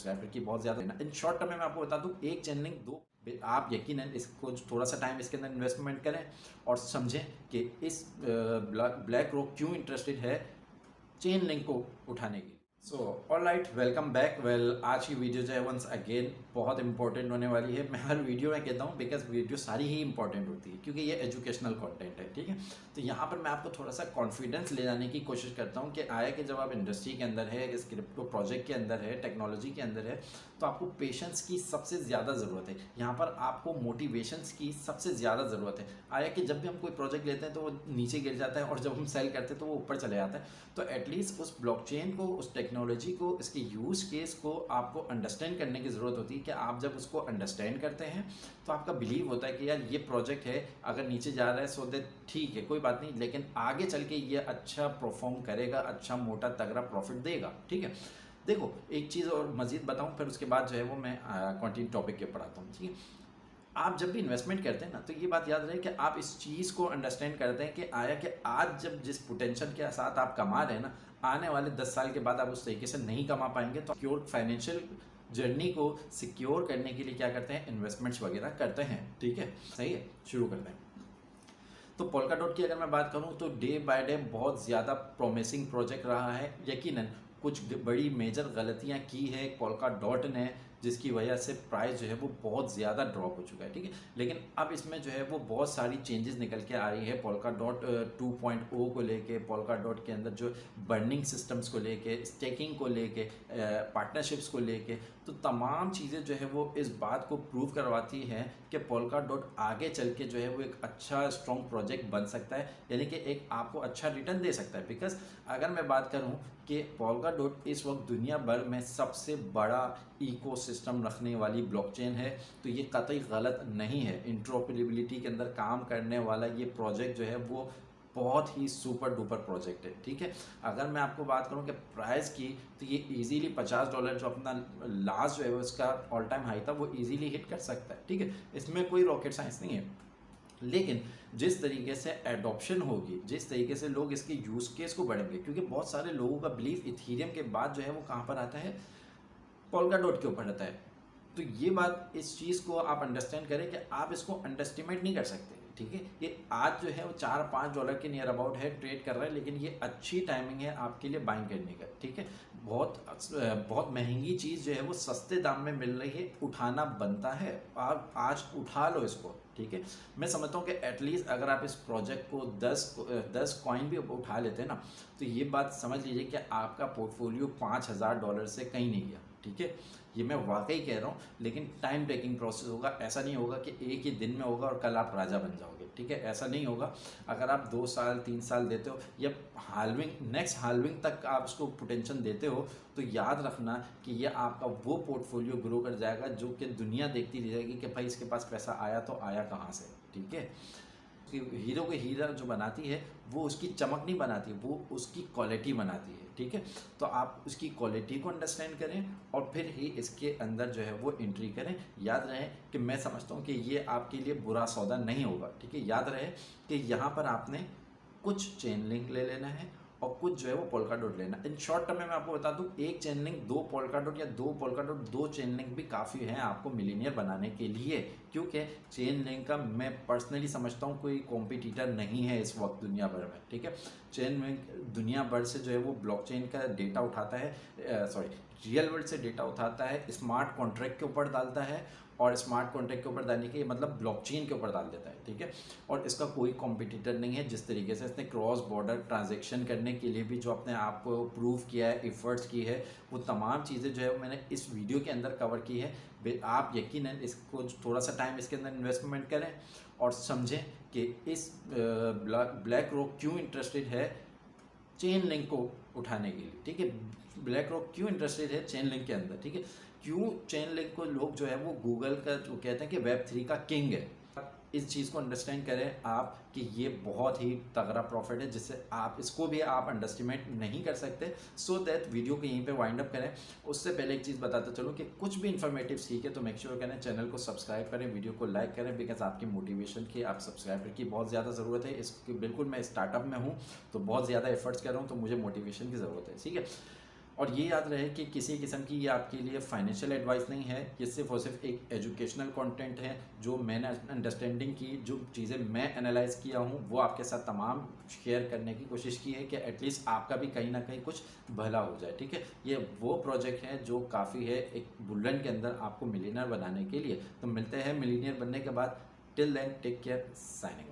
Subscriber की बहुत ज़्यादा। इन शॉर्ट टर्म में मैं आपको बता दूं, एक चेन लिंक दो, आप यकीनन इसको थोड़ा सा टाइम इसके अंदर इन्वेस्टमेंट करें और समझें कि इस ब्लैक रॉक क्यों इंटरेस्टेड है चेन लिंक को उठाने की। So alright, welcome back. आज की वीडियो जो है वंस अगेन बहुत इंपॉर्टेंट होने वाली है। मैं हर वीडियो में कहता हूँ बिकॉज वीडियो सारी ही इंपॉर्टेंट होती है क्योंकि ये एजुकेशनल कंटेंट है, ठीक है। तो यहाँ पर मैं आपको थोड़ा सा कॉन्फिडेंस ले जाने की कोशिश करता हूँ कि आया कि जब आप इंडस्ट्री के अंदर है, इस क्रिप्टो प्रोजेक्ट के अंदर है, टेक्नोलॉजी के अंदर है, तो आपको पेशेंस की सबसे ज़्यादा ज़रूरत है। यहाँ पर आपको मोटिवेशंस की सबसे ज़्यादा ज़रूरत है। आया कि जब भी हम कोई प्रोजेक्ट लेते हैं तो वो नीचे गिर जाता है और जब हम सेल करते हैं तो वो ऊपर चले जाता है। तो एटलीस्ट उस ब्लॉकचेन को, उस टेक्नोलॉजी को, इसके यूज़ केस को आपको अंडरस्टैंड करने की ज़रूरत होती है कि आप जब उसको अंडरस्टैंड करते हैं तो आपका बिलीव होता है कि यार ये प्रोजेक्ट है, अगर नीचे जा रहा है सो दैट ठीक है, कोई बात नहीं, लेकिन आगे चल के ये अच्छा परफॉर्म करेगा, अच्छा मोटा तगड़ा प्रॉफिट देगा, ठीक है। देखो एक चीज़ और मज़ीद बताऊं, फिर उसके बाद जो है वो मैं कंटिन्यू टॉपिक के ऊपर आता हूँ, ठीक है। आप जब भी इन्वेस्टमेंट करते हैं ना, तो ये बात याद रहे कि आप इस चीज़ को अंडरस्टैंड करते हैं कि आया कि आज जब जिस पोटेंशियल के साथ आप कमा रहे हैं ना, आने वाले 10 साल के बाद आप उस तरीके से नहीं कमा पाएंगे। तो सिक्योर फाइनेंशियल जर्नी को सिक्योर करने के लिए क्या करते हैं, इन्वेस्टमेंट्स वगैरह करते हैं, ठीक है। सही है, शुरू करते हैं। तो पोल्काडॉट की अगर मैं बात करूं तो डे बाय डे बहुत ज़्यादा प्रॉमिसिंग प्रोजेक्ट रहा है। यकीनन कुछ बड़ी मेजर गलतियां की है पोल्काडॉट ने, जिसकी वजह से प्राइस जो है वो बहुत ज़्यादा ड्रॉप हो चुका है, ठीक है। लेकिन अब इसमें जो है वो बहुत सारी चेंजेस निकल के आ रही है पोल्काडॉट 2.0 को लेके, पोल्काडॉट के अंदर जो बर्निंग सिस्टम्स को लेके, स्टेकिंग को लेके, पार्टनरशिप्स को लेके, तो तमाम चीज़ें जो है वो इस बात को प्रूव करवाती हैं कि पोल्काडॉट आगे चल के जो है वो एक अच्छा स्ट्रॉन्ग प्रोजेक्ट बन सकता है, यानी कि एक आपको अच्छा रिटर्न दे सकता है। बिकॉज अगर मैं बात करूं कि पोल्काडॉट इस वक्त दुनिया भर में सबसे बड़ा इकोसिस्टम रखने वाली ब्लॉकचेन है, तो ये कतई गलत नहीं है। इंटरऑपरेबिलिटी के अंदर काम करने वाला ये प्रोजेक्ट जो है वो बहुत ही सुपर डुपर प्रोजेक्ट है, ठीक है। अगर मैं आपको बात करूं कि प्राइस की, तो ये इजीली $50 जो अपना लास्ट जो है उसका ऑल टाइम हाई था, वो इजीली हिट कर सकता है, ठीक है। इसमें कोई रॉकेट साइंस नहीं है। लेकिन जिस तरीके से एडॉप्शन होगी, जिस तरीके से लोग इसके यूज़ केस को बढ़ेंगे, क्योंकि बहुत सारे लोगों का बिलीफ इथीरियम के बाद जो है वो कहाँ पर आता है, पोल्काडॉट के ऊपर रहता है। तो ये बात, इस चीज़ को आप अंडरस्टैंड करें कि आप इसको अंडरस्टिमेट नहीं कर सकते, ठीक है। ये आज जो है वो $4-5 के नियर अबाउट है, ट्रेड कर रहा है, लेकिन ये अच्छी टाइमिंग है आपके लिए बाइंग करने का, ठीक है। बहुत महंगी चीज़ जो है वो सस्ते दाम में मिल रही है, उठाना बनता है, आप आज उठा लो इसको, ठीक है। मैं समझता हूँ कि एटलीस्ट अगर आप इस प्रोजेक्ट को 10 कॉइन भी उठा लेते हैं ना, तो ये बात समझ लीजिए कि आपका पोर्टफोलियो $5000 से कहीं नहीं गया, ठीक है। ये मैं वाकई कह रहा हूँ, लेकिन टाइम टेकिंग प्रोसेस होगा। ऐसा नहीं होगा कि एक ही दिन में होगा और कल आप राजा बन जाओगे, ठीक है, ऐसा नहीं होगा। अगर आप 2 साल 3 साल देते हो या नेक्स्ट हाल्विंग तक आप उसको पोटेंशियल देते हो, तो याद रखना कि ये आपका वो पोर्टफोलियो ग्रो कर जाएगा जो कि दुनिया देखती रह जाएगी कि भाई इसके पास पैसा आया तो आया कहाँ से, ठीक है। हीरो को हीरा जो बनाती है वो उसकी चमक नहीं बनाती, वो उसकी क्वालिटी बनाती है, ठीक है। तो आप उसकी क्वालिटी को अंडरस्टैंड करें और फिर ही इसके अंदर जो है वो एंट्री करें। याद रहे कि मैं समझता हूँ कि ये आपके लिए बुरा सौदा नहीं होगा, ठीक है। याद रहे कि यहाँ पर आपने कुछ चेन लिंक ले लेना है और कुछ जो है वो पोल्काडॉट लेना। इन शॉर्ट टर्म में मैं आपको बता दूं, एक चेन लिंक, 2 पोल्काडॉट या 2 पोल्काडॉट 2 चेन लिंक भी काफ़ी हैं आपको मिलीनियर बनाने के लिए, क्योंकि चेन लिंक का मैं पर्सनली समझता हूँ कोई कॉम्पिटिटर नहीं है इस वक्त दुनिया भर में, ठीक है। चेन लिंक दुनिया भर से जो है वो ब्लॉकचेन का डेटा उठाता है, रियल वर्ल्ड से डेटा उठाता है, स्मार्ट कॉन्ट्रैक्ट के ऊपर डालता है, और स्मार्ट कॉन्ट्रैक्ट के ऊपर डालने के मतलब ब्लॉकचेन के ऊपर डाल देता है, ठीक है। और इसका कोई कॉम्पिटिटर नहीं है। जिस तरीके से इसने क्रॉस बॉर्डर ट्रांजैक्शन करने के लिए भी जो अपने आप को प्रूव किया है, एफर्ट्स की है, वो तमाम चीज़ें जो है मैंने इस वीडियो के अंदर कवर की है। आप यकीनन इसको थोड़ा सा टाइम इसके अंदर इन्वेस्टमेंट करें और समझें कि इस ब्लैक रॉक क्यों इंटरेस्टेड है चेन लिंक को उठाने के लिए, ठीक है। ब्लैक रॉक क्यों इंटरेस्टेड है चेन लिंक के अंदर, ठीक है। क्यों चेन लिंक को लोग जो है वो गूगल का जो कहते हैं कि Web3 का किंग है। इस चीज़ को अंडरस्टैंड करें आप कि ये बहुत ही तगड़ा प्रॉफिट है, जिससे आप इसको भी आप अंडरस्टिमेट नहीं कर सकते। सो दैट वीडियो को यहीं पे वाइंड अप करें। उससे पहले एक चीज़ बताता चलूँ कि कुछ भी इन्फॉर्मेटिव सीखे तो मेक श्योर करें चैनल को सब्सक्राइब करें, वीडियो को लाइक करें, बिकॉज आपकी मोटिवेशन की, आप सब्सक्राइबर की बहुत ज़्यादा ज़रूरत है। इसकी बिल्कुल मैं स्टार्टअप में हूँ तो बहुत ज़्यादा एफर्ट्स कर रहा हूँ, तो मुझे मोटिवेशन की ज़रूरत है, ठीक है। और ये याद रहे कि किसी किस्म की ये आपके लिए फाइनेंशियल एडवाइस नहीं है, ये सिर्फ और सिर्फ एक एजुकेशनल कंटेंट है। जो मैंने अंडरस्टैंडिंग की, जो चीज़ें मैं एनालाइज किया हूँ वो आपके साथ तमाम शेयर करने की कोशिश की है कि एटलीस्ट आपका भी कहीं ना कहीं कुछ भला हो जाए। ठीक है, ये वो प्रोजेक्ट है जो काफ़ी है एक बुलेट के अंदर आपको मिलियनर बनाने के लिए। तो मिलते हैं मिलियनर बनने के बाद। Till then take care, signing of.